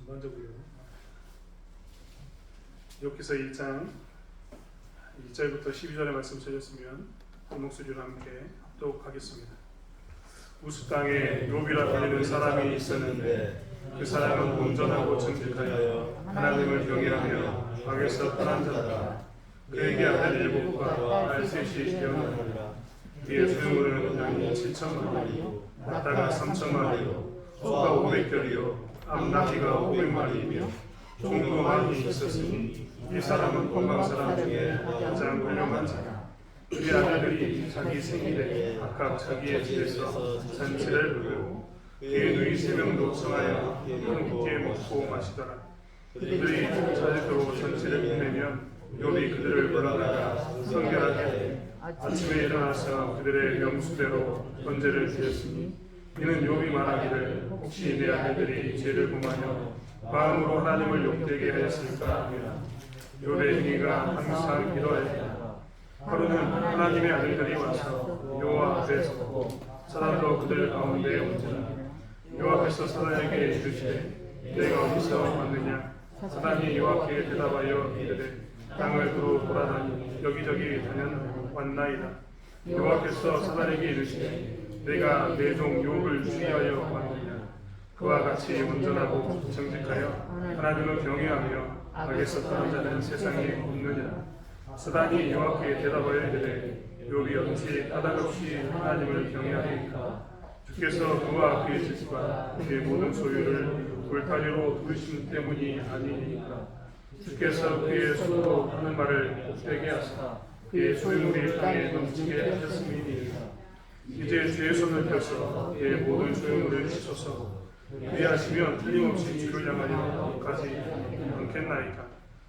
전반적으로요. 욥기서 1장 1절부터 12절의 말씀 찾았으면 한 목소리로 함께 합독하겠습니다. 우스 땅에 욥이라 불리는 사람이 있었는데 그 사람은 온전하고 정직하여 하나님을 경외하며 악에서 떠난 자다. 그에게 아들 7과 딸 셋이 태어나니라. 그의 소유물은 양이 7,000 마리요 낙타가 3,000 마리요 소가 500결이요 암나귀가 500마리이며 종도 많이 있었으니 이 사람은 건강 사람 중에 가장 훌륭한 자다. 그의 아들들이 자기 생일에 각각 자기의 집에서 잔치를 부르고 그의 누이 3명도 청하여 함께 먹고 마시더라. 그들이 자주로 잔치를 끝내면 욥이 그들을 불러다가 성결하게 해 아침에 일어나서 그들의 명수대로 번제를 드렸으니 이는 욥이 말하기를 혹시 내 아들들이 죄를 범하여 마음으로 하나님을 욕되게 하였을까 하며 욥의 행위가 항상 이러하였다. 하루는 하나님의 아들들이 와서 여호와 앞에 섰고 사단도 그들 가운데 온지라. 여호와 앞에서 사단에게 이르시되 내가 어디서 왔느냐. 사단이 여호와께 대답하여 이르되 땅을 두루 돌아다니 여기저기 다녔나이다. 여호와께서 사단에게 이르시되 내가 내 종 욥을 주의하여 왔느냐. 그와 같이 온전하고 정직하여 하나님을 경외하며 악에서 떠난 자는 세상에 없느니라. 사단이 여호와께 대답하여 이르되 욥이 어찌 까닭없이 하나님을 경외하리까. 주께서 그와 그의 집과 그의 모든 소유를 울타리로 두르신 때문이 아니니까. 주께서 그의 손으로 하는 말을 복되게 하사 그의 소유물이 땅에 넘치게 하셨음이니이다. 이제 주의 손을 펴서 그의 모든 소유물을 씻어서 그리하시면 틀림없이 주를 향하여 가지 않겠나이까.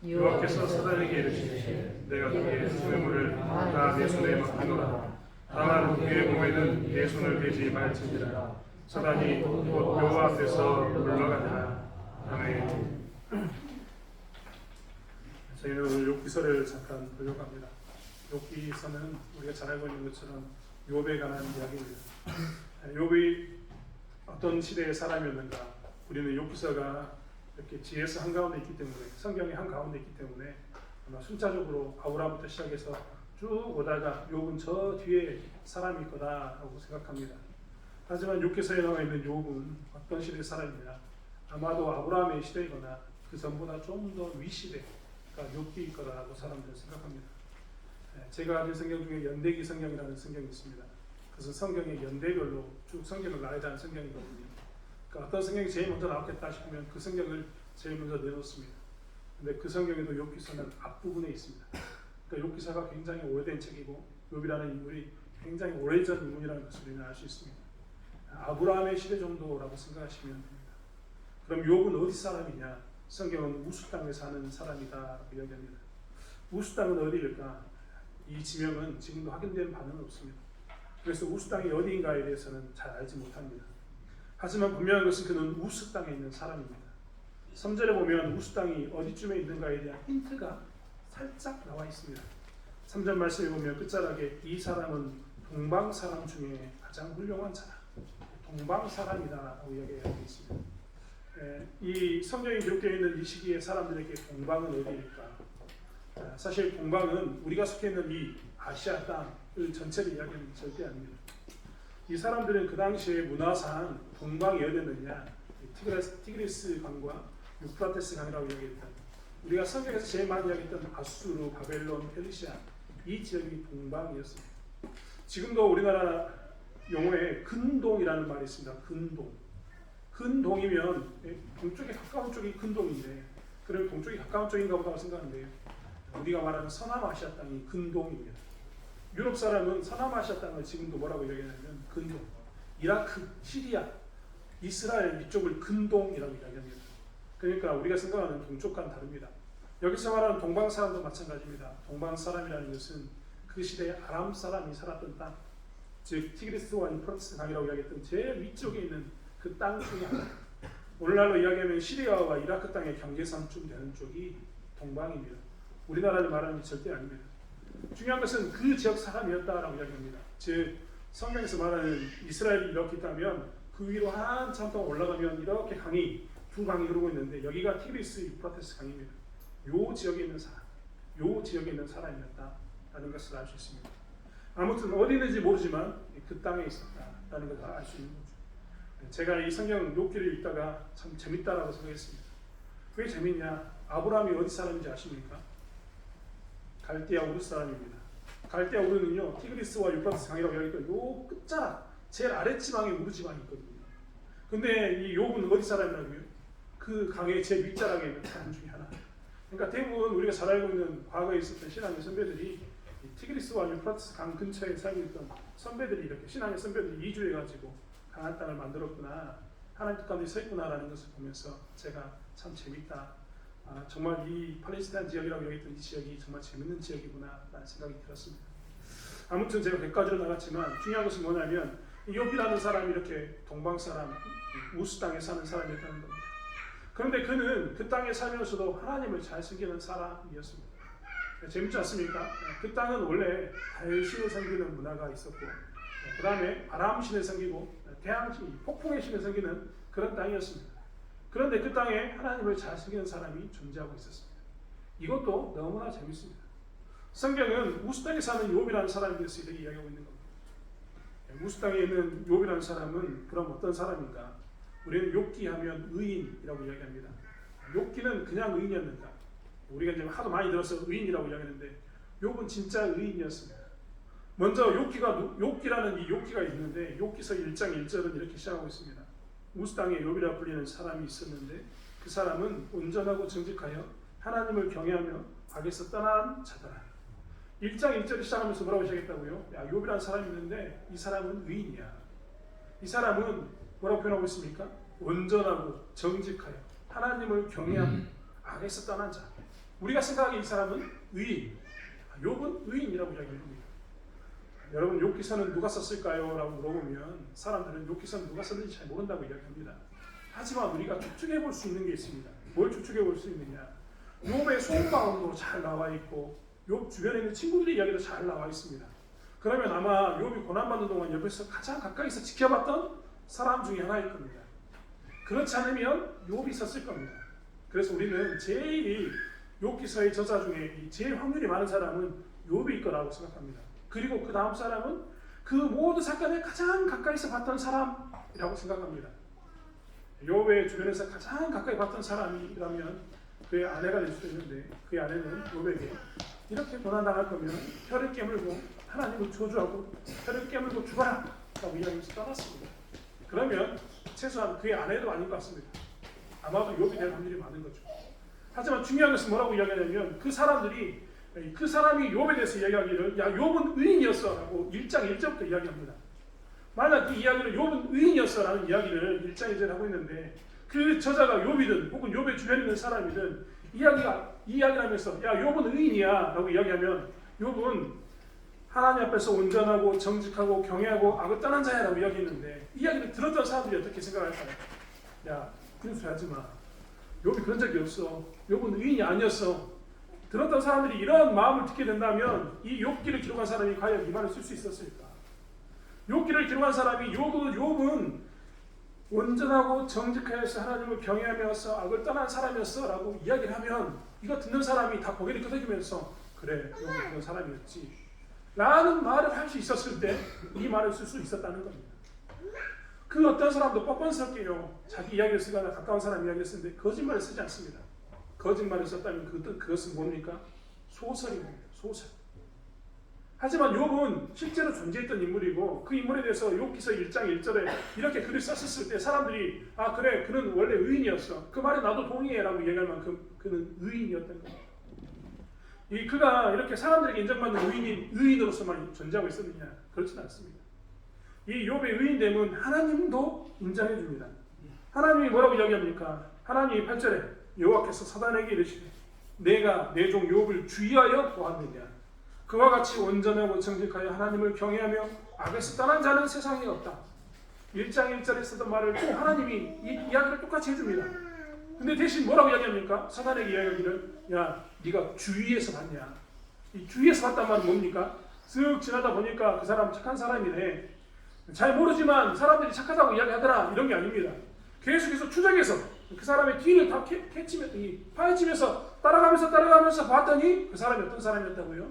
여호와께서 사단에게 이르시되 내가 그의 소유물을 다 내 손에 맡기노라. 다만 그의 몸에는 내 손을 대지 말지니라. 사단이 곧 여호와 앞에서 물러가니라. 아멘. 저희는 오늘 욥기서를 잠깐 보려고 합니다. 욥기서는 우리가 잘 알고 있는 것처럼 욥에 관한 이야기입니다. 욥이 어떤 시대의 사람이었는가? 우리는 욥기서가 이렇게 지혜서 한가운데 있기 때문에, 성경의 한가운데 있기 때문에 아마 순차적으로 아브라함부터 시작해서 쭉 오다가 욥은 저 뒤에 사람일 거다라고 생각합니다. 하지만 욥기서에 나와 있는 욥은 어떤 시대의 사람이냐? 아마도 아브라함의 시대이거나 그 전보다 좀 더 위시대가 욥기일 거라고 사람들은 생각합니다. 제가 아는 성경 중에 연대기 성경이라는 성경이 있습니다. 그것은 성경의 연대별로 쭉 성경을 나열하는 성경이거든요. 그러니까 어떤 성경이 제일 먼저 나왔겠다 싶으면 그 성경을 제일 먼저 내놓습니다. 근데 그 성경에도 욥기서는 앞부분에 있습니다. 그러니까 욥기서가 굉장히 오래된 책이고 욥이라는 인물이 굉장히 오래전 인물이라는 것을 우리는 알 수 있습니다. 아브라함의 시대 정도라고 생각하시면 됩니다. 그럼 욥은 어디 사람이냐? 성경은 우스 땅에 사는 사람이다라고 이야기합니다. 우스 땅은 어디일까? 이 지명은 지금도 확인된 바는 없습니다. 그래서 우스 땅이 어디인가에 대해서는 잘 알지 못합니다. 하지만 분명한 것은 그는 우스 땅에 있는 사람입니다. 3절에 보면 우스 땅이 어디쯤에 있는가에 대한 힌트가 살짝 나와 있습니다. 3절 말씀에 보면 끝자락에 이 사람은 동방 사람 중에 가장 훌륭한 자다. 동방 사람이다라고 이야기하고 있습니다. 이 성경에 기록되어 있는 이 시기의 사람들에게 동방은 어디일까? 사실 동방은 우리가 속해 있는 이 아시아 땅을 전체를 이야기하는 절대 아닙니다. 이 사람들은 그 당시에 문화상 동방이 어디였느냐? 티그리스 강과 유프라테스 강이라고 이야기했던, 우리가 성경에서 제일 많이 이야기했던 아수르, 바벨론, 페르시아, 이 지역이 동방이었습니다. 지금도 우리나라 용어에 근동이라는 말이 있습니다. 근동이면 동쪽에 가까운 쪽이 근동인데, 그럼 동쪽이 가까운 쪽인가 보다고 생각하는데요. 우리가 말하는 서남아시아 땅이 근동입니다. 유럽 사람은 서남아시아 땅을 지금도 뭐라고 이야기하냐면 근동, 이라크, 시리아, 이스라엘 이쪽을 근동이라고 이야기합니다. 그러니까 우리가 생각하는 동쪽과는 다릅니다. 여기서 말하는 동방 사람도 마찬가지입니다. 동방 사람이라는 것은 그 시대에 아람 사람이 살았던 땅, 즉 티그리스와 유프라테스 강이라고 이야기했던 제일 위쪽에 있는 그 땅 중에 하나. 오늘날로 이야기하면 시리아와 이라크 땅의 경계선쯤 되는 쪽이 동방입니다. 우리나라를 말하는 게 절대 아닙니다. 중요한 것은 그 지역 사람이었다라고 이야기합니다. 즉 성경에서 말하는 이스라엘이 이렇게 있다면 그 위로 한참 더 올라가면 이렇게 강이 두 강이 흐르고 있는데 여기가 티그리스 유프라테스 강입니다. 요 지역에 있는 사람, 요 지역에 있는 사람이었다라는 것을 알 수 있습니다. 아무튼 어디 있는지 모르지만 그 땅에 있었다라는 것을 알 수 있는 거죠. 제가 이 성경 욥기를 읽다가 참 재밌다라고 생각했습니다. 왜 재밌냐? 아브라함이 어디 사람인지 아십니까? 갈대아 우르 사람입니다. 갈대아 우르는요, 티그리스와 유프라테스 강이라고 이야기했던 요 끝자락, 제일 아랫지방에 우르 지방이 있거든요. 근데 이 욥은 어디 사람이라고요? 그 강의 제 밑자락에 있는 사람 중에 하나. 그러니까 대부분 우리가 잘 알고 있는 과거에 있었던 신앙의 선배들이 티그리스와 유프라테스 강 근처에 살고 있던 선배들이 이렇게 신앙의 선배들이 이주해가지고 강한 땅을 만들었구나, 하나님 뜻 가운데 서 있구나라는 것을 보면서 제가 참 재밌다. 정말 이 팔레스타인 지역이라고 여겼던 이 지역이 정말 재밌는 지역이구나라는 생각이 들었습니다. 아무튼 제가 100가지로 나갔지만 중요한 것은 뭐냐면 욥이라는 사람이 이렇게 동방 사람, 우스 땅에 사는 사람이었다는 겁니다. 그런데 그는 그 땅에 살면서도 하나님을 잘 섬기는 사람이었습니다. 재밌지 않습니까? 그 땅은 원래 달신을 섬기는 문화가 있었고, 그 다음에 바람신을 섬기고 태양신, 폭풍의 신을 섬기는 그런 땅이었습니다. 그런데 그 땅에 하나님을 잘 섬기는 사람이 존재하고 있었습니다. 이것도 너무나 재밌습니다. 성경은 우스 땅에 사는 욥이라는 사람에 대해서 이렇게 이야기하고 있는 겁니다. 우스 땅에 있는 욥이라는 사람은 그럼 어떤 사람인가? 우리는 욥기 하면 의인이라고 이야기합니다. 욥기는 그냥 의인이었는가? 우리가 이제 하도 많이 들어서 의인이라고 이야기하는데 욥은 진짜 의인이었습니다. 먼저 욥기라는 이 욥기가 있는데 욥기서 1장 1절은 이렇게 시작하고 있습니다. 우스 땅에 욥이라 불리는 사람이 있었는데 그 사람은 온전하고 정직하여 하나님을 경외하며 악에서 떠난 자더라. 1장 1절이 시작하면서 뭐라고 시작했다고요? 야, 욥이라는 사람이 있는데 이 사람은 의인이야. 이 사람은 뭐라고 표현하고 있습니까? 온전하고 정직하여 하나님을 경외하며 악에서 떠난 자. 우리가 생각하기에 이 사람은 의인. 욥은 의인이라고 이야기합니다. 여러분 욥기서는 누가 썼을까요? 라고 물어보면 사람들은 욥기서는 누가 썼는지 잘 모른다고 이야기합니다. 하지만 우리가 추측해 볼 수 있는 게 있습니다. 뭘 추측해 볼 수 있느냐? 욥의 속마음도 잘 나와 있고 욥 주변에 있는 친구들의 이야기도 잘 나와 있습니다. 그러면 아마 욥이 고난받는 동안 옆에서 가장 가까이서 지켜봤던 사람 중에 하나일 겁니다. 그렇지 않으면 욥이 썼을 겁니다. 그래서 우리는 제일 욥기서의 저자 중에 제일 확률이 많은 사람은 욥일 거라고 생각합니다. 그리고 그 다음 사람은 그 모든 사건에 가장 가까이서 봤던 사람이라고 생각합니다. 욥의 주변에서 가장 가까이 봤던 사람이라면 그의 아내가 될 수도 있는데 그의 아내는 욥에게 이렇게 고난당할 거면 혀를 깨물고 하나님을 저주하고 혀를 깨물고 죽어라 라고 이야기하면서 떠났습니다. 그러면 최소한 그의 아내도 아닌 것 같습니다. 아마도 욥이 될 확률이 많은 거죠. 하지만 중요한 것은 뭐라고 이야기하냐면 그 사람이 욥에 대해서 이야기하기를 야 욥은 의인이었어 라고 1장 1절부터 이야기합니다. 만약 이 이야기를 욥은 의인이었어 라는 이야기를 1장 1절에 하고 있는데 그 저자가 욥이든 혹은 욥의 주변에 있는 사람이든 이야기를 하면서 야 욥은 의인이야 라고 이야기하면 욥은 하나님 앞에서 온전하고 정직하고 경외하고 악을 떠난 자야 라고 이야기했는데 이 이야기를 들었던 사람들이 어떻게 생각할까요? 야 그런 소리 하지 마. 욥이 그런 적이 없어. 욥은 의인이 아니었어. 들었던 사람들이 이런 마음을 듣게 된다면 이 욥기를 기록한 사람이 과연 이 말을 쓸 수 있었을까? 욥기를 기록한 사람이 욥은 온전하고 정직하여서 하나님을 경외하면서 악을 떠난 사람이었어 라고 이야기를 하면 이거 듣는 사람이 다 고개를 끄덕이면서 그래 욥은 그런 사람이었지 라는 말을 할 수 있었을 때 이 말을 쓸 수 있었다는 겁니다. 그 어떤 사람도 뻔뻔스럽게요 자기 이야기를 쓰거나 가까운 사람 이야기를 쓰는데 거짓말을 쓰지 않습니다. 거짓말을 썼다면 그것은 뭡니까? 소설입니다. 소설. 하지만 욥은 실제로 존재했던 인물이고 그 인물에 대해서 욥기서 1장 1절에 이렇게 글을 썼을 때 사람들이 아 그래 그는 원래 의인이었어. 그 말에 나도 동의해 라고 얘기할 만큼 그는 의인이었던 겁니다. 그가 이렇게 사람들에게 인정받는 의인으로서만 존재하고 있었느냐? 그렇지는 않습니다. 이 욥의 의인됨은 하나님도 인정해 줍니다. 하나님이 뭐라고 이야기합니까? 하나님이 8절에 여호와께서 사단에게 이르시되 내가 내 종 욥을 주의하여 보았느냐? 그와 같이 온전하고 정직하여 하나님을 경외하며 악에서 떠난 자는 세상에 없다. 1장 1절에 쓰던 말을 또 하나님이 이 이야기를 똑같이 해줍니다. 근데 대신 뭐라고 이야기합니까? 사단에게 이야기하기를 야 네가 주위에서 봤냐? 이 주위에서 봤단 말은 뭡니까? 쓱 지나다 보니까 그 사람 착한 사람이네. 잘 모르지만 사람들이 착하다고 이야기하더라. 이런 게 아닙니다. 계속해서 추적해서 그 사람의 뒤를 다 파헤치면서 따라가면서 봤더니 그 사람이 어떤 사람이었다고요?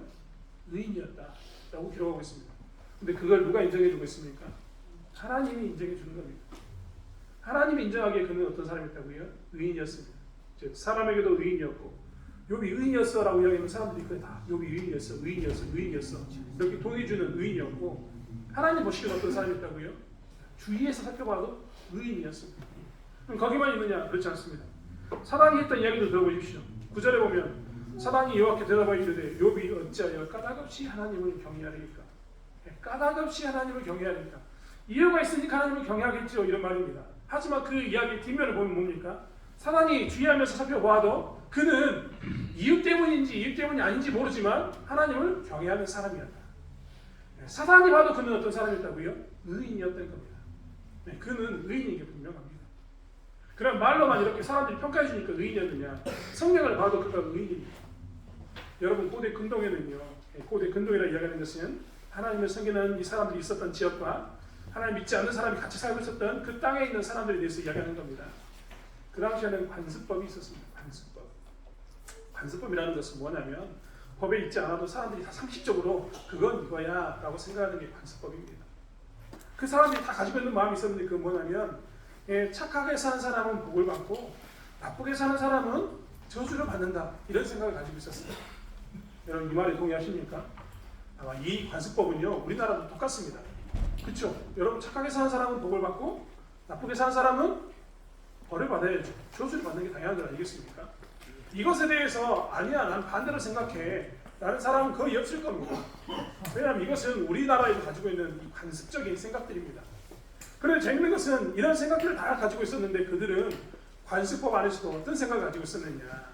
의인이었다라고 기록하고 있습니다. 근데 그걸 누가 인정해주고 있습니까? 하나님이 인정해주는 겁니다. 하나님이 인정하기에 그는 어떤 사람이었다고요? 의인이었습니다. 즉 사람에게도 의인이었고, 욥이 의인이었어라고 이야기하는 사람들이 그래 다 욥이 의인이었어 이렇게 동의주는 의인이었고, 하나님 보시기에 어떤 사람이었다고요? 주위에서 살펴봐도 의인이었습니다. 그럼 거기만 있느냐? 그렇지 않습니다. 사단이 했던 이야기도 들어보십시오. 9절에 보면 사단이 여호와께 대답하여 이르되 욥이 어찌하여 까닭없이 하나님을 경외하리까? 까닭없이 하나님을 경외하리까? 이유가 있으니까 하나님을 경외하겠죠, 이런 말입니다. 하지만 그 이야기 뒷면을 보면 뭡니까? 사단이 주의하면서 살펴보아도 그는 이유 때문인지 이유 때문이 아닌지 모르지만 하나님을 경외하는 사람이었다. 사단이 봐도 그는 어떤 사람이었다고요? 의인이었던 겁니다. 그는 의인인 게 분명합니다. 그럼 말로만 이렇게 사람들이 평가해 주니까 의인이었느냐? 성경을 봐도 그가 의인입니다. 여러분, 고대 근동에는요, 고대 근동이라 이야기하는 것은 하나님을 섬기는 이 사람들이 있었던 지역과 하나님 믿지 않는 사람이 같이 살고 있었던 그 땅에 있는 사람들에 대해서 이야기하는 겁니다. 그 당시에는 관습법이 있었습니다. 관습법이라는 것은 뭐냐면 법에 있지 않아도 사람들이 다 상식적으로 그건 이거야 라고 생각하는 게 관습법입니다. 그 사람들이 다 가지고 있는 마음이 있었는데 그건 뭐냐면 착하게 사는 사람은 복을 받고 나쁘게 사는 사람은 저주를 받는다, 이런 생각을 가지고 있었어요. 여러분, 이 말에 동의하십니까? 아마 이 관습법은요 우리나라도 똑같습니다. 그렇죠? 여러분, 착하게 사는 사람은 복을 받고 나쁘게 사는 사람은 벌을 받아야죠. 저주를 받는 게 당연한 줄 알겠습니까? 이것에 대해서 아니야, 난 반대로 생각해 라는 사람은 거의 없을 겁니다. 왜냐하면 이것은 우리나라에서 가지고 있는 이 관습적인 생각들입니다. 그런데 재밌는 것은 이런 생각들을 다 가지고 있었는데 그들은 관습법 안에서도 어떤 생각을 가지고 있었느냐,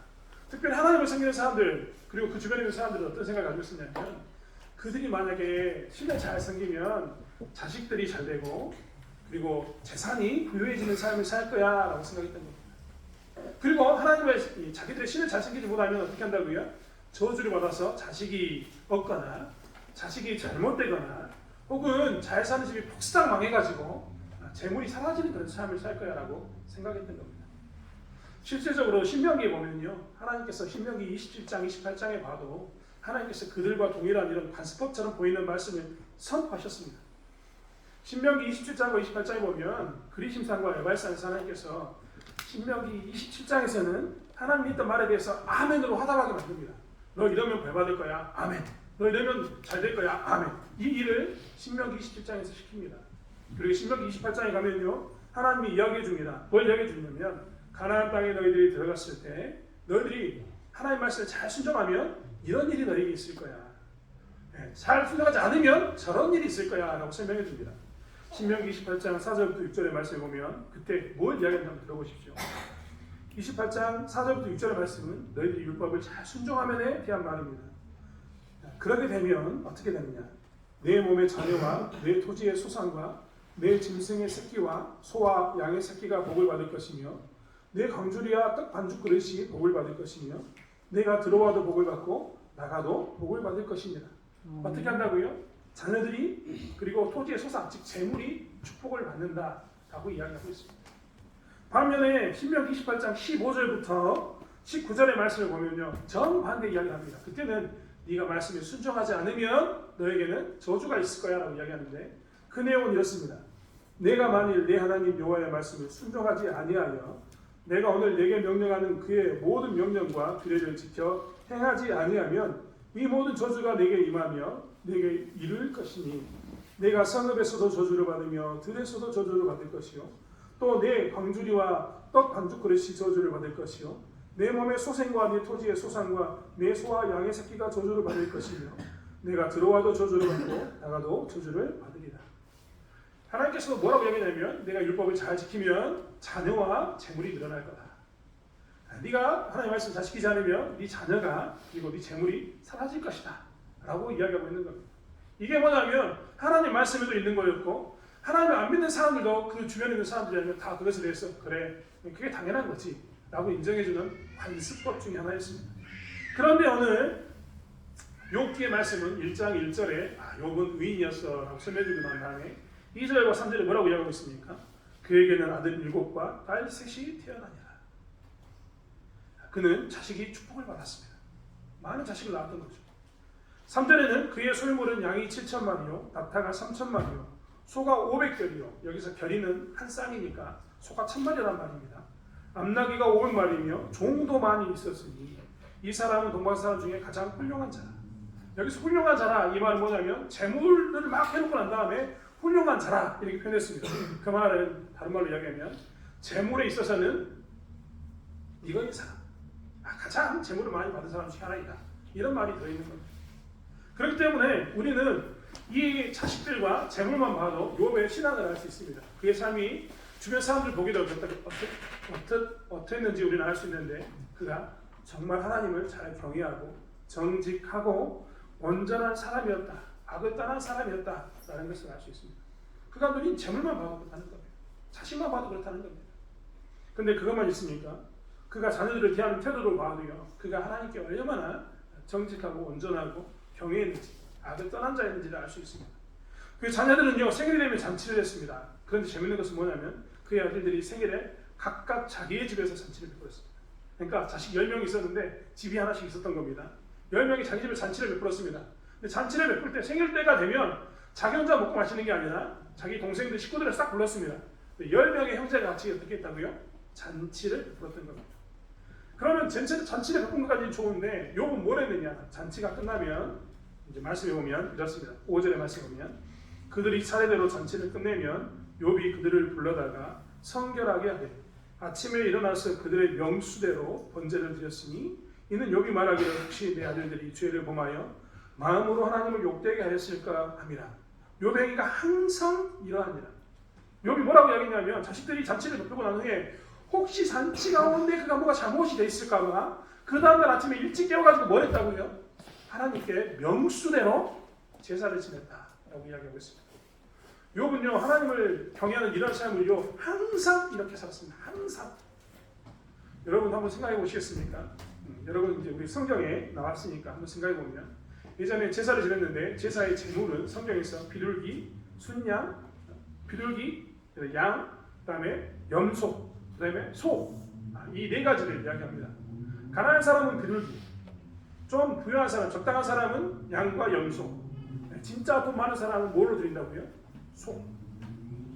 특별히 하나님을 섬기는 사람들 그리고 그 주변에 있는 사람들은 어떤 생각을 가지고 있었냐면 그들이 만약에 신을 잘 섬기면 자식들이 잘 되고 그리고 재산이 부유해지는 삶을 살 거야 라고 생각했던 겁니다. 그리고 하나님의 자기들의 신을 잘 섬기지 못하면 어떻게 한다고요? 저주를 받아서 자식이 없거나 자식이 잘못되거나 혹은 잘 사는 집이 폭삭 망해가지고 재물이 사라지는 그런 삶을 살 거야 라고 생각했던 겁니다. 실제적으로 신명기에 보면요, 하나님께서 신명기 27장 28장에 봐도 하나님께서 그들과 동일한 이런 관습법처럼 보이는 말씀을 선포하셨습니다. 신명기 27장과 28장에 보면 그리심산과 여발산에서 하나님께서 신명기 27장에서는 하나님이 했던 말에 대해서 아멘으로 화답하게 만듭니다. 너 이러면 벌 받을 거야, 아멘. 너 이러면 잘 될 거야, 아멘. 이 일을 신명기 27장에서 시킵니다. 그리고 신명기 28장에 가면요, 하나님이 이야기해 줍니다. 뭘 이야기해 주냐면 가나안 땅에 너희들이 들어갔을 때 너희들이 하나님 말씀을 잘 순종하면 이런 일이 너희에게 있을 거야. 잘 순종하지 않으면 저런 일이 있을 거야 라고 설명해 줍니다. 신명기 28장 4절부터 6절의 말씀을 보면 그때 뭘 이야기하는지 한번 들어보십시오. 28장 4절부터 6절의 말씀은 너희들이 율법을 잘 순종하면에 대한 말입니다. 그렇게 되면 어떻게 되느냐? 내 몸의 자녀와 내 토지의 소산과 내 짐승의 새끼와 소와 양의 새끼가 복을 받을 것이며 내 광주리와 떡 반죽 그릇이 복을 받을 것이며 내가 들어와도 복을 받고 나가도 복을 받을 것입니다. 어떻게 한다고요? 자녀들이 그리고 토지의 소산, 즉 재물이 축복을 받는다라고 이야기하고 있습니다. 반면에 신명기 28장 15절부터 19절의 말씀을 보면요, 정반대 이야기를 합니다. 그때는 네가 말씀에 순종하지 않으면 너에게는 저주가 있을 거야 라고 이야기하는데 그 내용은 이렇습니다. 내가 만일 내 하나님 여호와의 말씀을 순종하지 아니하여 내가 오늘 내게 명령하는 그의 모든 명령과 규례를 지켜 행하지 아니하면 이 모든 저주가 내게 임하며 내게 이를 것이니 내가 성읍에서도 저주를 받으며 들에서도 저주를 받을 것이요 또 내 광주리와 떡 반죽 그릇이 저주를 받을 것이요 내 몸의 소생과 내 토지의 소산과 내 소와 양의 새끼가 저주를 받을 것이며 내가 들어와도 저주를 받고 나가도 저주를 받으리라. 하나님께서 뭐라고 얘기하냐면 내가 율법을 잘 지키면 자녀와 재물이 늘어날 거다. 네가 하나님 말씀 잘 지키지 않으면 네 자녀가 그리고 네 재물이 사라질 것이다 라고 이야기하고 있는 겁니다. 이게 뭐냐면 하나님 말씀에도 있는 거였고 하나님을 안 믿는 사람들도 그 주변에 있는 사람들이라면 다 그것에 대해서 그래 그게 당연한 거지 라고 인정해주는 관습법 중에 하나였습니다. 그런데 오늘 욥기의 말씀은 1장 1절에 욥은 의인이었어 라고 설명해주고 난 다음에 2절과 3절에 뭐라고 이야기하고 있습니까? 그에게는 아들 7과 딸 3이 태어나니라. 그는 자식이 축복을 받았습니다. 많은 자식을 낳았던 거죠. 3절에는 그의 소유물은 양이 7,000마리요 낙타가 3,000마리요 소가 500결이요. 여기서 결이는 한 쌍이니까 소가 1,000마리란 말입니다. 암나귀가 500마리며 종도 많이 있었으니 이 사람은 동방 사람 중에 가장 훌륭한 자라. 여기서 훌륭한 자라 이 말은 뭐냐면 재물을 막 해놓고 난 다음에 훌륭한 자라 이렇게 표현했습니다. 그 말은 다른 말로 이야기하면 재물에 있어서는 네가 이 사람 가장 재물을 많이 받은 사람 중에 하나이다. 이런 말이 들어있는 겁니다. 그렇기 때문에 우리는 이 자식들과 재물만 봐도 욥의 신앙을 알 수 있습니다. 그의 삶이 주변 사람들 보기도 어땠는지 우리는 알 수 있는데 그가 정말 하나님을 잘 경외하고 정직하고 온전한 사람이었다. 악을 떠난 사람이었다라는 것을 알 수 있습니다. 그가 누린 재물만 봐도 그렇다는 겁니다. 자신만 봐도 그렇다는 겁니다. 그런데 그것만 있습니까? 그가 자녀들을 대하는 태도를 봐도요. 그가 하나님께 얼마나 정직하고 온전하고 경외했는지 악을 떠난 자였는지를 알 수 있습니다. 그 자녀들은요. 생일이 되면 잔치를 했습니다. 그런데 재밌는 것은 뭐냐면 그의 아들들이 생일에 각각 자기의 집에서 잔치를 베풀었습니다. 그러니까 자식 10명이 있었는데 집이 하나씩 있었던 겁니다. 10명이 자기 집에 잔치를 베풀었습니다. 근데 잔치를 베풀 때 생일 때가 되면 자기 혼자 먹고 마시는 게 아니라 자기 동생들 식구들을 싹 불렀습니다. 10명의 형제가 같이 어떻게 했다고요? 잔치를 베풀었던 겁니다. 그러면 잔치를 베푼 것까지는 좋은데 욥은 뭘 했느냐? 잔치가 끝나면 이제 말씀해 보면 이렇습니다. 5절의 말씀에 보면 그들이 차례대로 잔치를 끝내면 욥이 그들을 불러다가 성결하게 하되 아침에 일어나서 그들의 명수대로 번제를 드렸으니 이는 욥이 말하기를 혹시 내 아들들이 죄를 범하여 마음으로 하나님을 욕되게 하였을까 함이라. 욥의 행위가 항상 이러하니라. 욥이 뭐라고 이야기했냐면 자식들이 잔치를 베풀고 난 후에 혹시 잔치 가운데 그가 뭐가 잘못이 돼 있을까봐 그 다음날 아침에 일찍 깨워가지고 뭘 했다고요? 하나님께 명수대로 제사를 지냈다라고 이야기하고 있습니다. 욥은요 하나님을 경외하는 이런 삶을요 항상 이렇게 살았습니다. 항상. 여러분 한번 생각해 보시겠습니까? 여러분 이제 우리 성경에 나왔으니까 한번 생각해 보면 예전에 제사를 지냈는데 제사의 제물은 성경에서 비둘기, 순양, 비둘기, 양, 그다음에 염소, 그다음에 소, 이 4가지를 이야기합니다. 가난한 사람은 비둘기, 좀 부유한 사람, 적당한 사람은 양과 염소, 진짜 돈 많은 사람은 뭘로 드린다고요? 소.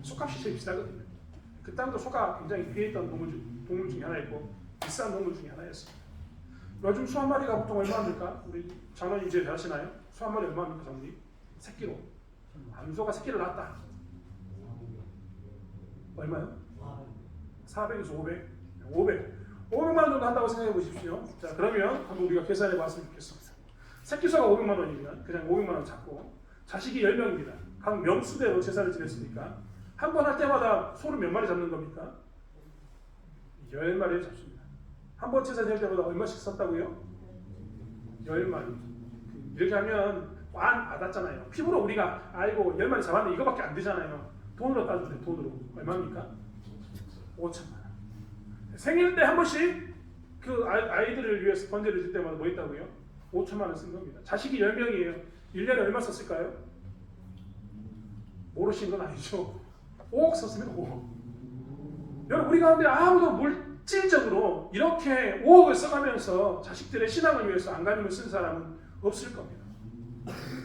소값이 제일 비싸거든요. 그 땅도 소가 굉장히 귀했던 동물 중에 하나였고 비싼 동물 중에 하나였습니다. 요즘 소 한 마리가 보통 얼마입니까? 우리 장로님 이제 아시나요? 소 한 마리 얼마입니까, 장로님? 새끼로. 암소가 새끼를 낳았다. 얼마요? 400에서 500? 500만 원 정도 한다고 생각해 보십시오. 자, 그러면 한번 우리가 계산해 봤으면 좋겠습니다. 새끼소가 500만 원이면 그냥 500만 원 잡고 자식이 10명입니다. 각 명수대로 제사를 지냈으니까 한 번 할 때마다 소를 몇 마리 잡는 겁니까? 10마리를 잡습니다. 한 번 제사 지낼 때마다 얼마씩 썼다고요? 10마리. 이렇게 하면 완 받았잖아요. 피부로 우리가 아이고 10마리 잡았는데 이거밖에 안 되잖아요. 돈으로 따지면 돈으로 얼마입니까? 5천만 원. 생일 때 한 번씩 그 아이들을 위해서 번제를 줄 때마다 뭐 있다고요? 5천만 원 쓴 겁니다. 자식이 10명이에요. 1년에 얼마 썼을까요? 모르신 건 아니죠. 5억 썼으면 5억. 여러분 우리 가운데 아무도 물질적으로 이렇게 5억을 써가면서 자식들의 신앙을 위해서 안간힘을 쓴 사람은 없을 겁니다.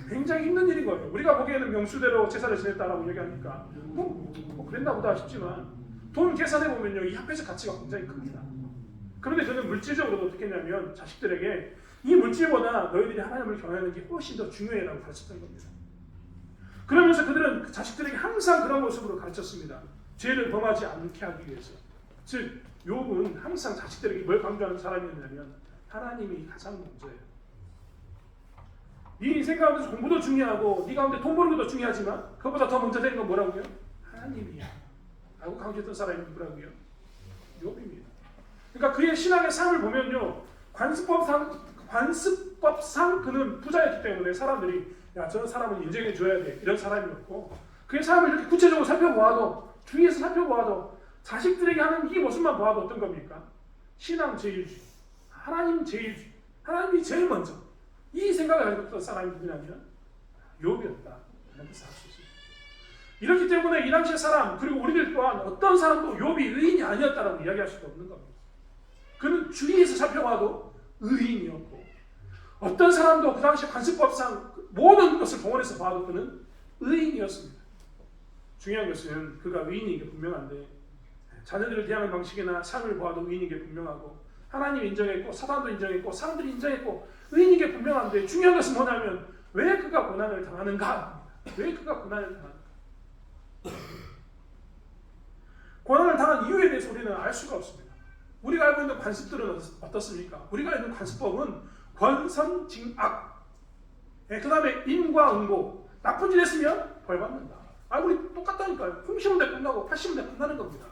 굉장히 힘든 일인 거예요. 우리가 보기에는 명수대로 제사를 지냈다라고 얘기하니까 뭐 그랬나 보다 싶지만 돈 계산해 보면요 이 합해서 가치가 굉장히 큽니다. 그런데 저는 물질적으로도 어떻게 했냐면 자식들에게 이 물질보다 너희들이 하나님을 경외하는 게 훨씬 더 중요해라고 가르쳤던 겁니다. 그러면서 그들은 자식들에게 항상 그런 모습으로 가르쳤습니다. 죄를 범하지 않게 하기 위해서. 즉 욥은 항상 자식들에게 뭘 강조하는 사람이었냐면 하나님이 가장 먼저예요. 네 인생 가운데서 공부도 중요하고 네 가운데 돈 버는 것도 중요하지만 그것보다 더 먼저 되는 건 뭐라고요? 하나님이야 라고 강조했던 사람이 누구라고요? 욥입니다. 그러니까 그의 신앙의 삶을 보면요 관습법상 그는 부자였기 때문에 사람들이 야 저런 사람은 인정해 줘야 돼 이런 사람이었고 그의 삶을 이렇게 구체적으로 살펴보아도 주위에서 살펴보아도 자식들에게 하는 이 모습만 보아도 어떤 겁니까? 신앙 제일주의, 하나님 제일주의, 하나님이 제일 먼저 이 생각을 가지고 있던 사람이 누구냐면 욥이었다. 이런 것을 알 수 있습니다. 이렇기 때문에 이 당시의 사람 그리고 우리들 또한 어떤 사람도 욥이 의인이 아니었다라고 이야기할 수가 없는 겁니다. 그는 주위에서 살펴봐도 의인이었고 어떤 사람도 그 당시 관습법상 모든 것을 동원해서 봐도 그는 의인이었습니다. 중요한 것은 그가 의인인 게 분명한데 자녀들을 대하는 방식이나 삶을 보아도 의인인 게 분명하고 하나님 인정했고 사단도 인정했고 사람들이 인정했고 의인인 게 분명한데 중요한 것은 뭐냐면 왜 그가 고난을 당하는가? 왜 그가 고난을 당하는가? 고난을 당한 이유에 대해서 우리는 알 수가 없습니다. 우리가 알고 있는 관습들은 어떻습니까? 우리가 알고 있는 관습법은 권선징악, 그 다음에 인과응보, 나쁜 일 했으면 벌 받는다. 우리 똑같다니까요. 품 심은 데 끝나고 팥 심은 데 끝나는 겁니다.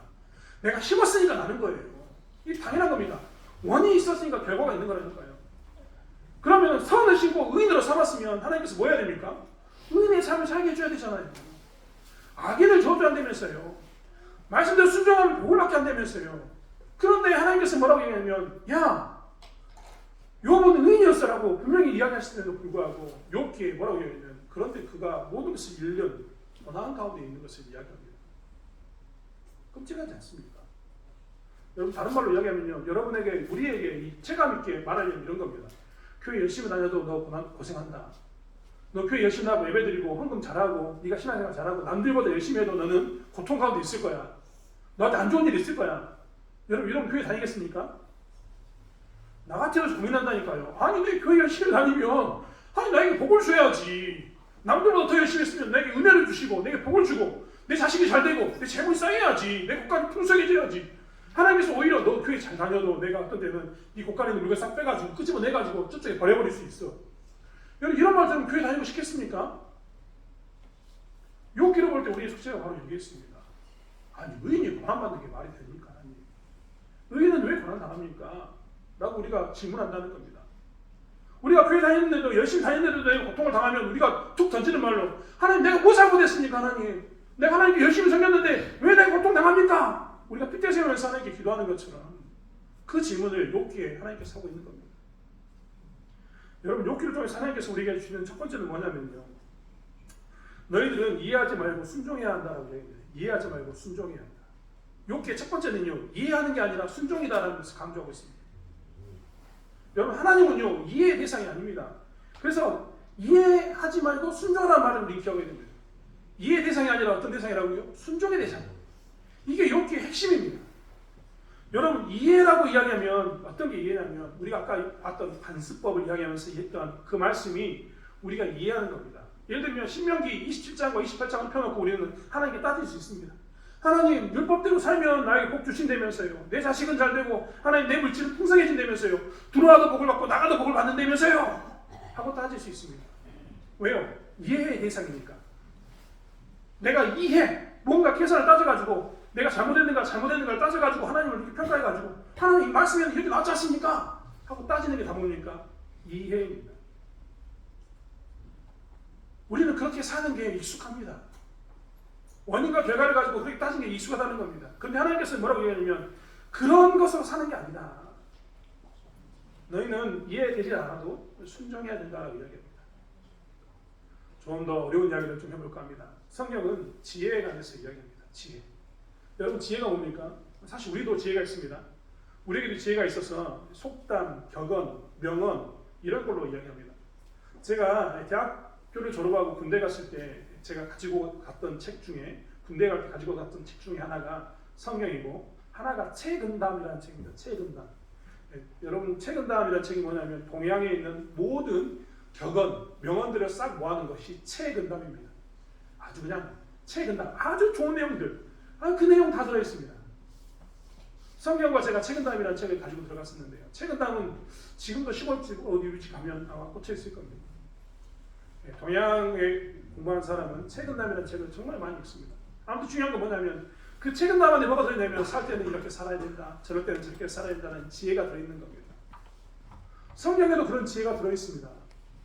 내가 심었으니까 나는 거예요. 이게 당연한 겁니다. 원인이 있었으니까 결과가 있는 거라니까요. 그러면 선을 심고 의인으로 삼았으면 하나님께서 뭐 해야 됩니까? 의인의 삶을 살게 해줘야 되잖아요. 악인을 저주한다면서요. 말씀대로 순종하면 복을 받게 한다면서요. 그런데 하나님께서 뭐라고 얘기하냐면 야 욥은 의인이었어라고 분명히 이야기하시는데도 불구하고 욥기에 뭐라고 얘기하냐면 그런데 그가 모든 것을 잃는 고난 가운데 있는 것을 이야기합니다. 끔찍하지 않습니까? 여러분 다른 말로 이야기하면요. 여러분에게 우리에게 이 체감 있게 말하려면 이런 겁니다. 교회 열심히 다녀도 너 고생한다. 너 교회 열심히 하고 예배드리고 헌금 잘하고 네가 신앙생활 잘하고 남들보다 열심히 해도 너는 고통 가운데 있을 거야. 너한테 안 좋은 일 있을 거야. 여러분 이러면 교회 다니겠습니까? 나 같아서 고민한다니까요. 아니 내 교회 열심히 다니면 나에게 복을 줘야지. 남들보다 더 열심히 했으면 내게 은혜를 주시고 내게 복을 주고 내 자식이 잘 되고 내 재물이 쌓여야지. 내 국가는 풍성해져야지. 하나님께서 오히려 너 교회 잘 다녀도 내가 어떤 때는 이 곳간에 있는 물건 싹 빼가지고 끄집어내가지고 저쪽에 버려버릴 수 있어. 여러분 이런 말 들으면 교회 다니고 싶겠습니까? 욥기를 볼 때 우리의 숙제가 바로 여기에 있습니다. 아니 의인이 고난받는 게 말이 됩니까? 아니, 의인은 왜 고난당합니까? 라고 우리가 질문한다는 겁니다. 우리가 교회 다니는데도 열심히 다니는데도 고통을 당하면 우리가 툭 던지는 말로 하나님 내가 뭐 잘못했습니까? 하나님 내가 하나님께 열심히 섬겼는데 왜 내가 고통당합니까? 우리가 핏대 세우면서 하나님께 기도하는 것처럼 그 질문을 욥기에 하나님께서 하고 있는 겁니다. 여러분 욥기를 통해서 하나님께서 우리에게 주시는 첫 번째는 뭐냐면요. 너희들은 이해하지 말고 순종해야 한다라고 얘기합니다. 이해하지 말고 순종해야 한다. 욥기의 첫 번째는요. 이해하는 게 아니라 순종이다라는 것을 강조하고 있습니다. 여러분 하나님은요. 이해의 대상이 아닙니다. 그래서 이해하지 말고 순종하라는 말을 우리 기억해야 됩니다. 이해의 대상이 아니라 어떤 대상이라고요? 순종의 대상. 이게 욥기의 핵심입니다. 여러분 이해라고 이야기하면 어떤 게 이해냐면 우리가 아까 봤던 관습법을 이야기하면서 했던 그 말씀이 우리가 이해하는 겁니다. 예를 들면 신명기 27장과 28장을 펴놓고 우리는 하나님께 따질 수 있습니다. 하나님 율법대로 살면 나에게 복 주신다면서요. 내 자식은 잘 되고 하나님 내 물질은 풍성해진다면서요. 들어와도 복을 받고 나가도 복을 받는다면서요. 하고 따질 수 있습니다. 왜요? 이해의 대상이니까. 내가 뭔가 계산을 따져가지고 내가 잘못했는가를 따져가지고 하나님을 이렇게 평가해가지고 하나님 말씀이 이렇게 나왔지 않습니까? 하고 따지는 게 다 뭡니까? 이해입니다. 우리는 그렇게 사는 게 익숙합니다. 원인과 결과를 가지고 그렇게 따지는 게 익숙하다는 겁니다. 그런데 하나님께서는 뭐라고 얘기하냐면 그런 것으로 사는 게 아니다. 너희는 이해되지 않아도 순종해야 된다라고 이야기합니다. 좀 더 어려운 이야기를 좀 해볼까 합니다. 성경은 지혜에 관해서 이야기합니다. 지혜. 여러분 지혜가 뭡니까? 사실 우리도 지혜가 있습니다. 우리에게도 지혜가 있어서 속담, 격언, 명언 이런 걸로 이야기합니다. 제가 대학교를 졸업하고 군대 갔을 때 제가 가지고 갔던 책 중에 군대 갈 때 가지고 갔던 책 중에 하나가 성경이고 하나가 책은담이라는 책입니다. 책은담. 여러분 책은담이라는 책이 뭐냐면 동양에 있는 모든 격언, 명언들을 싹 모아놓은 것이 책은담입니다. 아주 그냥 책은담, 아주 좋은 내용들. 그 내용 다 들어있습니다. 성경과 제가 책은담이라는 책을 가지고 들어갔었는데요. 책은담은 지금도 시골집 어디 가면 아마 꽂혀 있을 겁니다. 동양에 공부하는 사람은 책은담이라는 책을 정말 많이 읽습니다. 아무튼 중요한 건 뭐냐면 그 책은담 안에 뭐가 들어있냐면 살 때는 이렇게 살아야 된다. 저럴 때는 저렇게 살아야 된다는 지혜가 들어있는 겁니다. 성경에도 그런 지혜가 들어있습니다.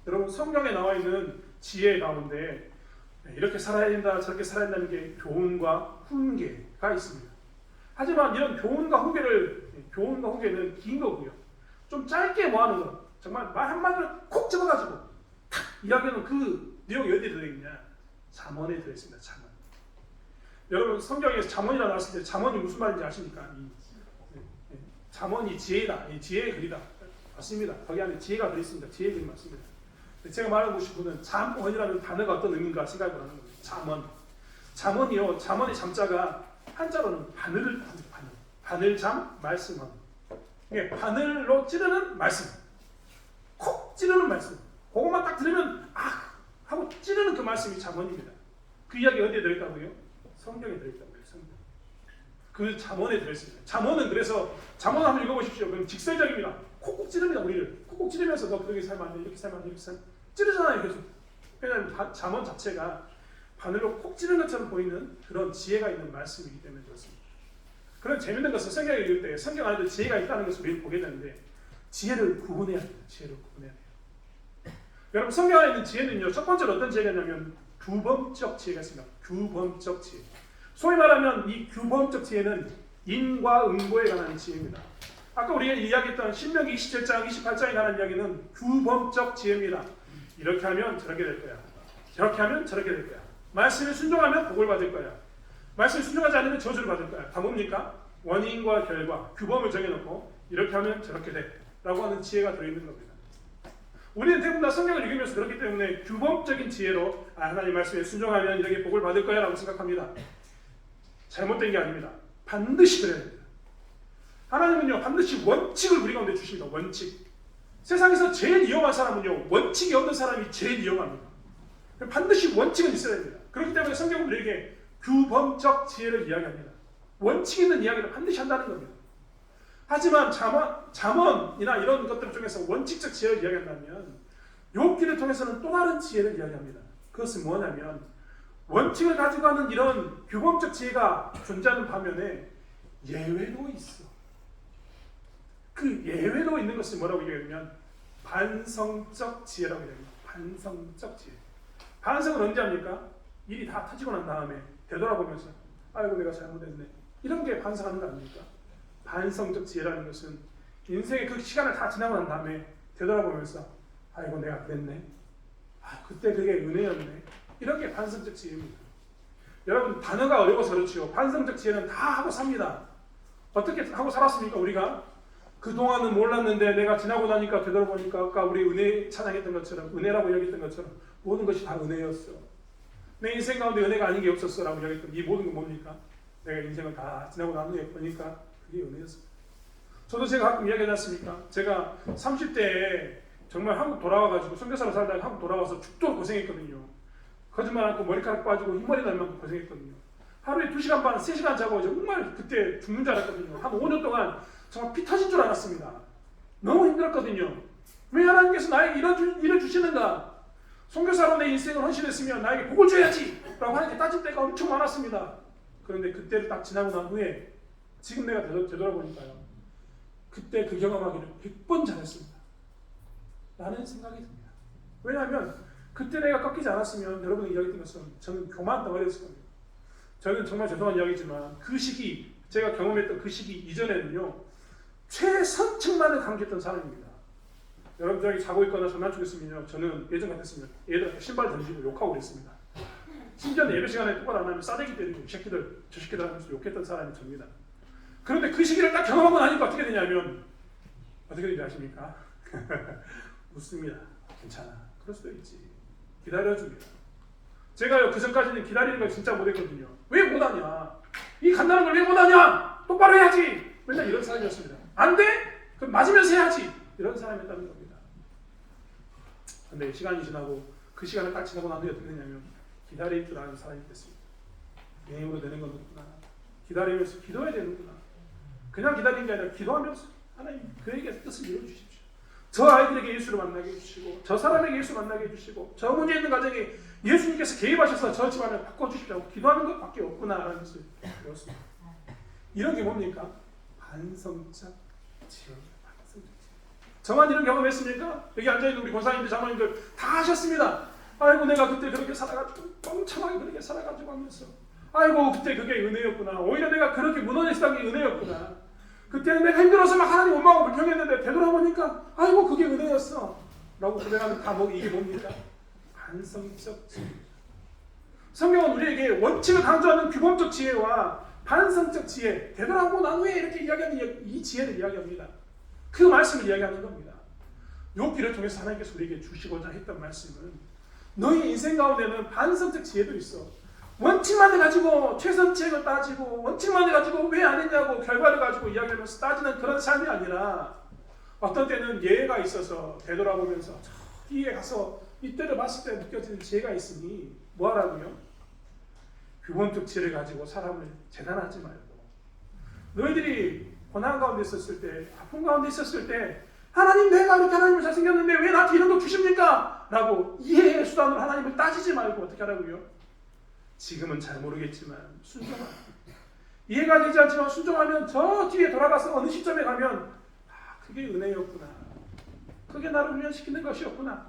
여러분 성경에 나와 있는 지혜 가운데 이렇게 살아야 된다, 저렇게 살아야 된다는 게 교훈과 훈계가 있습니다. 하지만 이런 교훈과 훈계는 긴 거고요. 좀 짧게 모아놓은 것, 정말 말 한마디를 콕 집어가지고 탁 이야기하는 그 내용이 어디에 들어있냐? 잠언에 들어있습니다. 잠언. 여러분 성경에서 잠언이라 나왔을 때 잠언이 무슨 말인지 아십니까? 잠언이 지혜다. 이 지혜의 글이다. 맞습니다. 거기 안에 지혜가 들어있습니다. 지혜의 글이 맞습니다. 제가 말하고 싶은 것은 잠언이라는 단어가 어떤 의미인가 생각을 하는 겁니다. 잠언. 잠언이요. 잠언의 잠자가 한자로는 바늘을 바늘. 바늘잠 말씀언. 이게 바늘로 찌르는 말씀. 콕 찌르는 말씀. 그것만 딱 들으면 아 하고 찌르는 그 말씀이 잠언입니다. 그 이야기 어디에 들어있다고요? 성경에 들어있다고요. 성경. 그 잠언에 들어있습니다. 잠언은 그래서 잠언 한번 읽어보십시오. 그럼 직설적입니다. 콕콕 찌릅니다. 우리를 콕콕 찌르면서 너 그렇게 살면 안 돼. 이렇게 살면 안 돼. 이렇게 살면 찌르잖아요. 계속. 왜냐하면 잠언 자체가 바늘로 콕 찌르는 것처럼 보이는 그런 지혜가 있는 말씀이기 때문에 그렇습니다. 그런 재밌는 것은 성경을 읽을 때 성경 안에도 지혜가 있다는 것을 매일 보게 되는데 지혜를 구분해야 돼요. 지혜를 구분해야 돼요. 여러분 성경 안에 있는 지혜는요. 첫 번째로 어떤 지혜가 있냐면 규범적 지혜가 있습니다. 규범적 지혜. 소위 말하면 이 규범적 지혜는 인과응보에 관한 지혜입니다. 아까 우리가 이야기했던 신명기 27장, 28장에 관한 이야기는 규범적 지혜입니다. 이렇게 하면 저렇게 될 거야. 저렇게 하면 저렇게 될 거야. 말씀에 순종하면 복을 받을 거야. 말씀에 순종하지 않으면 저주를 받을 거야. 다 뭡니까? 원인과 결과, 규범을 정해놓고 이렇게 하면 저렇게 돼. 라고 하는 지혜가 들어있는 겁니다. 우리는 대부분 다 성경을 읽으면서 그렇기 때문에 규범적인 지혜로 하나님 말씀에 순종하면 이렇게 복을 받을 거야 라고 생각합니다. 잘못된 게 아닙니다. 반드시 그래야 됩니다. 하나님은요 반드시 원칙을 우리 가운데 주십니다. 원칙. 세상에서 제일 위험한 사람은요 원칙이 없는 사람이 제일 위험합니다. 반드시 원칙은 있어야 됩니다. 그렇기 때문에 성경은 우리에게 규범적 지혜를 이야기합니다. 원칙 있는 이야기를 반드시 한다는 겁니다. 하지만 잠언이나 이런 것들 중에서 원칙적 지혜를 이야기한다면 욥기를 통해서는 또 다른 지혜를 이야기합니다. 그것은 뭐냐면 원칙을 가지고 가는 이런 규범적 지혜가 존재하는 반면에 예외도 있어. 그 예외도 있는 것을 뭐라고 얘기하냐면 반성적 지혜라고 얘기합니다. 반성적 지혜. 반성은 언제 합니까? 일이 다 터지고 난 다음에 되돌아보면서 아이고 내가 잘못했네. 이런 게 반성하는 거 아닙니까? 반성적 지혜라는 것은 인생의 그 시간을 다 지나고 난 다음에 되돌아보면서 아이고 내가 그랬네. 아 그때 그게 은혜였네. 이런 게 반성적 지혜입니다. 여러분 단어가 어려워서 그렇지요. 반성적 지혜는 다 하고 삽니다. 어떻게 하고 살았습니까? 우리가 그동안은 몰랐는데 내가 지나고 나니까 되돌아보니까 아까 우리 은혜 찬양했던 것처럼 은혜라고 여겼던 것처럼 모든 것이 다 은혜였어. 내 인생 가운데 은혜가 아닌 게 없었어 라고 여겼던 이 모든 건 뭡니까? 내가 인생을 다 지나고 난 후에 보니까 그게 은혜였어. 저도 제가 가끔 이야기하지 않습니까? 제가 30대에 정말 한국 돌아와가지고 선교사로 살다가 한국 돌아와서 죽도록 고생했거든요. 거짓말 않고 머리카락 빠지고 흰머리 날 만큼 고생했거든요. 하루에 2시간 반, 3시간 자고 정말 그때 죽는 줄 알았거든요. 한 5년 동안 정말 피 터진 줄 알았습니다. 너무 힘들었거든요. 왜 하나님께서 나에게 이런 일을 주시는가? 선교사로 내 인생을 헌신했으면 나에게 복을 줘야지! 라고 하나님께 따질 때가 엄청 많았습니다. 그런데 그때를 딱 지나고 난 후에 지금 내가 되돌아보니까요. 그때 그 경험하기를 100번 잘했습니다. 라는 생각이 듭니다. 왜냐하면 그때 내가 꺾이지 않았으면 여러분이 이야기했던 것처럼 저는 교만 덩어리였을 겁니다. 저는 정말 죄송한 이야기지만 그 시기 제가 경험했던 그 시기 이전에는요. 최선책만을 강조했던 사람입니다. 여러분 저기 자고 있거나 전화 중에 있으면요. 저는 예전 같았으면 애들한테 신발 던지고 욕하고 그랬습니다. 심지어 예배 시간에 똑바로 안 하면 싸대기 때리고 이 새끼들 저 새끼들 하면서 욕했던 사람이 접니다. 그런데 그 시기를 딱 경험하고 나니까 어떻게 되냐면 어떻게 되는지 아십니까? 웃습니다. 괜찮아. 그럴 수도 있지. 기다려줍니다. 제가요 그 전까지는 기다리는 걸 진짜 못했거든요. 왜 못하냐? 이 간다는 걸 왜 못하냐? 똑바로 해야지. 맨날 이런 사람이었습니다. 안 돼? 그럼 맞으면서 해야지. 이런 사람이었다는 겁니다. 근데 시간이 지나고 그 시간을 딱 지나고 난 후에 어떻게 되냐면 기다릴 줄 아는 사람이 됐습니다. 내 힘으로 되는 건 없구나. 기다리면서 기도해야 되는구나. 그냥 기다리는 게 아니라 기도하면서 하나님 그에게 뜻을 이루어주십시오. 저 아이들에게 예수를 만나게 해주시고 저 사람에게 예수를 만나게 해주시고 저 문제 있는 가정에 예수님께서 개입하셔서 저 집안을 바꿔주십시오. 기도하는 것밖에 없구나라는 것을 배웠습니다. 이런 게 뭡니까? 반성적 지혜입니다. 반성적 지혜. 저만 이런 경험했습니까? 여기 앉아있는 우리 권사님들 장로님들 다 하셨습니다. 아이고 내가 그때 그렇게 살아가지고 멍청하게 그렇게 살아가지고 하면서 아이고 그때 그게 은혜였구나. 오히려 내가 그렇게 무너졌던 게 은혜였구나. 그때는 내가 힘들어서 막 하나님 원망하고 불평했는데 되돌아보니까 아이고 그게 은혜였어 라고 고백하는 감옥이 이게 뭡니까? 반성적 지혜. 성경은 우리에게 원칙을 강조하는 규범적 지혜와 반성적 지혜, 되돌아보고 난 후에 이렇게 이야기하는 이 지혜를 이야기합니다. 그 말씀을 이야기하는 겁니다. 욥기를 통해서 하나님께서 우리에게 주시고자 했던 말씀은 너희 인생 가운데는 반성적 지혜도 있어. 원칙만을 가지고 최선책을 따지고 원칙만을 가지고 왜 안 했냐고 결과를 가지고 이야기하면서 따지는 그런 삶이 아니라 어떤 때는 예가 있어서 되돌아보면서 뒤에 가서 이때를 봤을 때 느껴지는 지혜가 있으니 뭐하라고요? 규범적 지혜를 가지고 사람을 재단하지 말고 너희들이 고난 가운데 있었을 때 아픔 가운데 있었을 때 하나님 내가 이렇게 하나님을 잘생겼는데 왜 나한테 이런 거 주십니까? 라고 이해의 수단으로 하나님을 따지지 말고 어떻게 하라고요? 지금은 잘 모르겠지만 순종하라. 이해가 되지 않지만 순종하면 저 뒤에 돌아가서 어느 시점에 가면 그게 은혜였구나. 그게 나를 훈련시키는 것이었구나.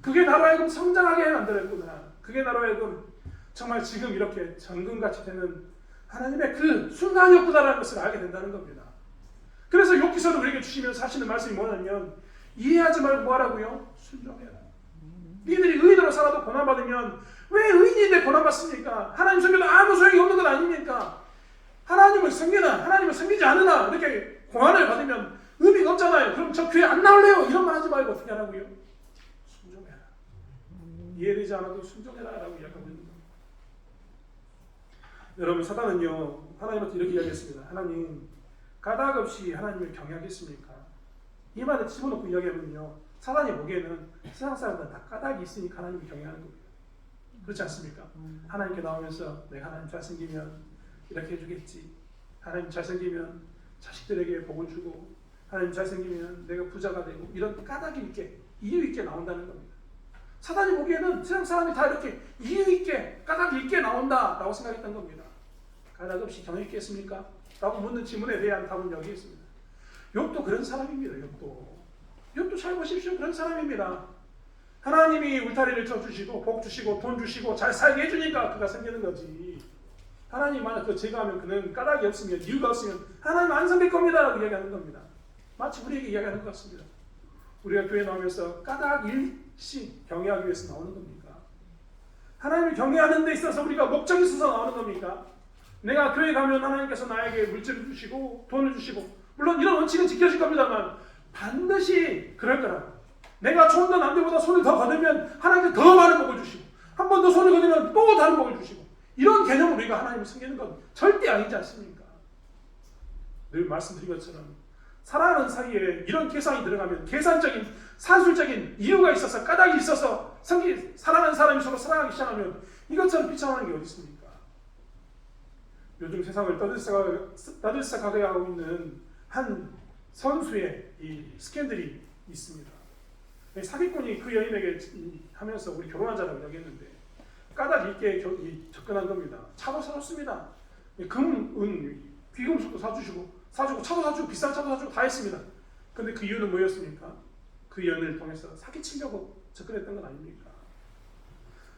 그게 나로 하여금 성장하게 만들었구나. 그게 나로 하여금 정말 지금 이렇게 정금같이 되는 하나님의 그 순간이었구나라는 것을 알게 된다는 겁니다. 그래서 욥기서는 우리에게 주시면서 하시는 말씀이 뭐냐면 이해하지 말고 뭐하라고요? 순종해라. 니들이 의인으로 살아도 고난받으면 왜 의인인데 고난받습니까? 하나님 섬기도 아무 소용이 없는 것 아닙니까? 하나님을 섬기나 하나님을 섬기지 않으나 이렇게 고난을 받으면 의미가 없잖아요. 그럼 저 교회 안 나올래요. 이런 말 하지 말고 어떻게 하라고요? 순종해라. 이해되지 않아도 순종해라 라고 이야기하고 있는 겁니다. 여러분 사단은요 하나님한테 이렇게 이야기했습니다. 하나님 까닭 없이 하나님을 경외하겠습니까? 이 말을 집어넣고 이야기하면요 사단이 보기에는 세상 사람들은 다 까닭이 있으니까 하나님을 경외하는 겁니다. 그렇지 않습니까? 하나님께 나오면서 내가 하나님 잘생기면 이렇게 해주겠지. 하나님 잘생기면 자식들에게 복을 주고 하나님 잘생기면 내가 부자가 되고 이런 까닭이 있게 이유 있게 나온다는 겁니다. 사단이 보기에는 세상 사람이 다 이렇게 이유 있게 까닭 있게 나온다라고 생각했던 겁니다. 까닭 없이 경외 있겠습니까? 라고 묻는 질문에 대한 답은 여기 있습니다. 욥도 그런 사람입니다. 욥도 잘 보십시오. 그런 사람입니다. 하나님이 울타리를 쳐주시고 복 주시고 돈 주시고 잘 살게 해주니까 그가 생기는 거지. 하나님 만약 그 제거하면 그는 까닭이 없으면 이유가 없으면 하나님 안 섬길 겁니다 라고 이야기하는 겁니다. 마치 우리에게 이야기하는 것 같습니다. 우리가 교회 나오면서 까닭 일시 경외하기 위해서 나오는 겁니까? 하나님을 경외하는 데 있어서 우리가 목적이 있어서 나오는 겁니까? 내가 교회 가면 하나님께서 나에게 물질을 주시고 돈을 주시고 물론 이런 원칙은 지켜질 겁니다만 반드시 그럴 거라고. 내가 좀 더 남들보다 손을 더 거두면 하나님께 더 많은 복을 주시고 한 번 더 손을 거두면 또 다른 복을 주시고 이런 개념으로 우리가 하나님을 섬기는 건 절대 아니지 않습니까? 늘 말씀드린 것처럼 사랑하는 사이에 이런 계산이 들어가면 계산적인 산술적인 이유가 있어서 까닭이 있어서 사랑하는 사람이 서로 사랑하기 시작하면 이것처럼 비참한 게 어디 있습니까? 요즘 세상을 떠들썩하게 하고 있는 한 선수의 이 스캔들이 있습니다. 사기꾼이 그 여인에게 하면서 우리 결혼하자라고 이야기했는데 까닭 있게 접근한 겁니다. 차도 사줬습니다. 금, 은, 귀금속도 사주고 차도 사주고 비싼 차도 사주고 다 했습니다. 근데 그 이유는 뭐였습니까? 그 연을 통해서 사기치려고 접근했던 건 아닙니까?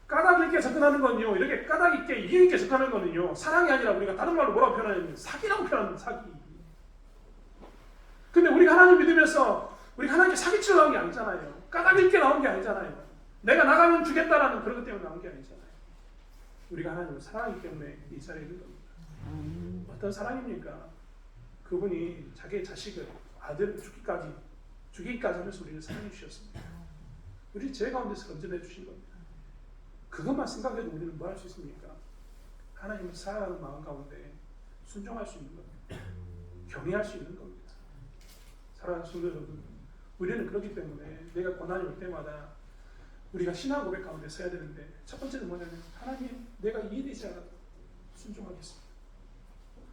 까닭 있게 접근하는 건요, 이렇게 까닭 있게 이유 있게 접근하는 거는요, 사랑이 아니라 우리가 다른 말로 뭐라고 표현하냐면 사기라고 표현하는 사기. 근데 우리가 하나님 믿으면서 우리가 하나님께 사기치려 나온 게 아니잖아요. 까닭 있게 나온 게 아니잖아요. 내가 나가면 주겠다라는 그런 것 때문에 나온 게 아니잖아요. 우리가 하나님을 사랑하기 때문에 이 자리에 있는 겁니다. 어떤 사랑입니까? 그분이 자기의 자식을 아들 죽이기까지 하면서 우리를 사랑해 주셨습니다. 우리 죄 가운데서 건져내 주신 겁니다. 그것만 생각해도 우리는 뭐 할 수 있습니까? 하나님을 사랑하는 마음 가운데 순종할 수 있는 겁니다. 경외할 수 있는 겁니다. 사랑하는 성도 여러분, 우리는 그렇기 때문에 내가 고난이 올 때마다 우리가 신앙 고백 가운데 서야 되는데 첫 번째는 뭐냐면 하나님 내가 이해되지 않아도 순종하겠습니다.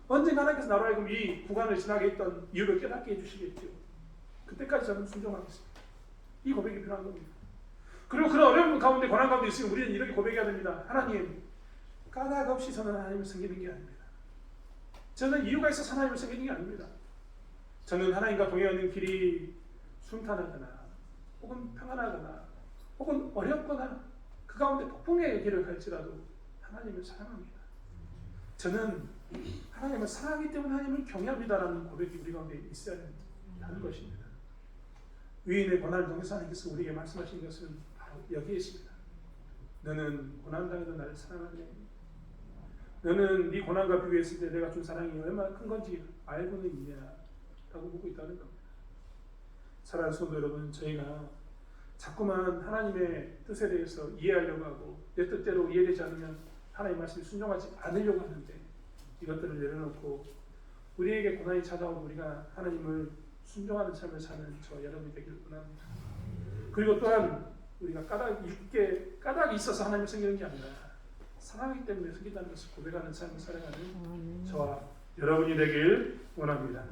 언젠가 하나님께서 나로 하여금 이 구간을 지나게 했던 이유를 깨닫게 해주시겠죠. 그때까지 저는 순종하겠습니다. 이 고백이 필요한 겁니다. 그리고 그런 어려운 가운데 고난 가운데 있으면 우리는 이렇게 고백해야 됩니다. 하나님 까닭 없이 저는 하나님을 섬기는 게 아닙니다. 저는 이유가 있어서 하나님을 섬기는 게 아닙니다. 저는 하나님과 동행하는 길이 순탄하거나 혹은 평안하거나 혹은 어렵거나 그 가운데 폭풍의 길을 갈지라도 하나님을 사랑합니다. 저는 하나님을 사랑하기 때문에 하나님을 경외합니다라는 고백이 우리 가운데 있어야 하는 것입니다. 의인의 고난을 통해서 하나님께서 우리에게 말씀하신 것은 바로 여기에 있습니다. 너는 고난당해도 나를 사랑하네. 너는 네 고난과 비교했을 때 내가 준 사랑이 얼마나 큰 건지 알고는 있냐 라고 묻고 있다는 겁니다. 사랑하는 성도 여러분, 저희가 자꾸만 하나님의 뜻에 대해서 이해하려고 하고 내 뜻대로 이해되지 않으면 하나님의 말씀에 순종하지 않으려고 하는데, 이것들을 내려놓고 우리에게 고난이 찾아오고 우리가 하나님을 순종하는 삶을 사는 저 여러분이 되기를 원합니다. 그리고 또한 우리가 까닭이 있어서 하나님을 섬기는 게 아니라 사랑하기 때문에 섬긴다는 것을 고백하는 삶을 살아가는 저와 여러분이 되길 원합니다.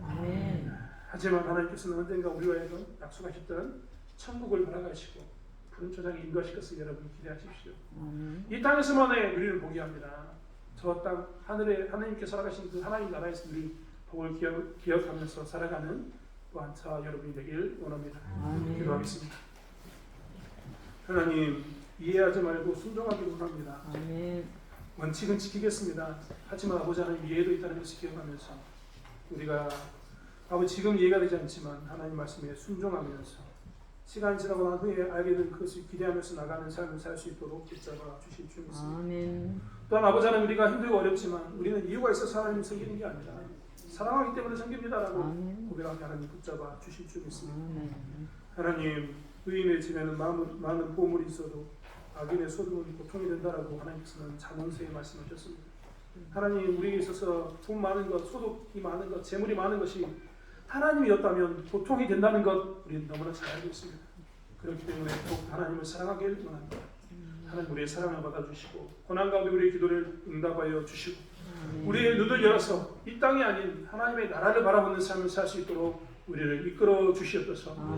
하지만 하나님께서는 언젠가 우리와 약속하셨던 천국을 허락하시고 푸른 초장에 인도하실 것을 여러분이 기대하십시오. 이 땅에서만의 누리는 복이 합니다. 저 땅 하늘에 하나님께서 허락하신 그 하나님 나라에서 누릴 복을 기억하면서 살아가는 또한 저와 여러분이 되길 원합니다. 기도하겠습니다. 하나님, 이해하지 말고 순종하기를 원합니다. 원칙은 지키겠습니다. 하지만 아버지 하나님, 이해도 있다는 것을 기억하면서 우리가 아버지 지금 이해가 되지 않지만 하나님 말씀에 순종하면서 시간이 지나고 난 후에 알게 된 그것을 기대하면서 나가는 삶을 살 수 있도록 붙잡아 주실 줄 믿습니다. 또한 아버지 하나님, 우리가 힘들고 어렵지만 우리는 이유가 있어서 하나님을 섬기는 게 아니라 사랑하기 때문에 섬깁니다라고 고백하게 하나님 붙잡아 주실 줄 믿습니다. 하나님, 의인의 집에는 많은 보물이 있어도 악인의 소득은 고통이 된다라고 하나님께서는 잠언서에 말씀하셨습니다. 하나님, 우리에게 있어서 돈 많은 것, 소득이 많은 것, 재물이 많은 것이 하나님이었다면 고통이 된다는 것 우리는 너무나 잘 알고 있습니다. 그렇기 때문에 꼭 하나님을 사랑하길 원합니다. 하나님, 우리의 사랑을 받아주시고 고난 가운데 우리의 기도를 응답하여 주시고 우리의 눈을 열어서 이 땅이 아닌 하나님의 나라를 바라보는 삶을 살 수 있도록 우리를 이끌어 주시옵소서.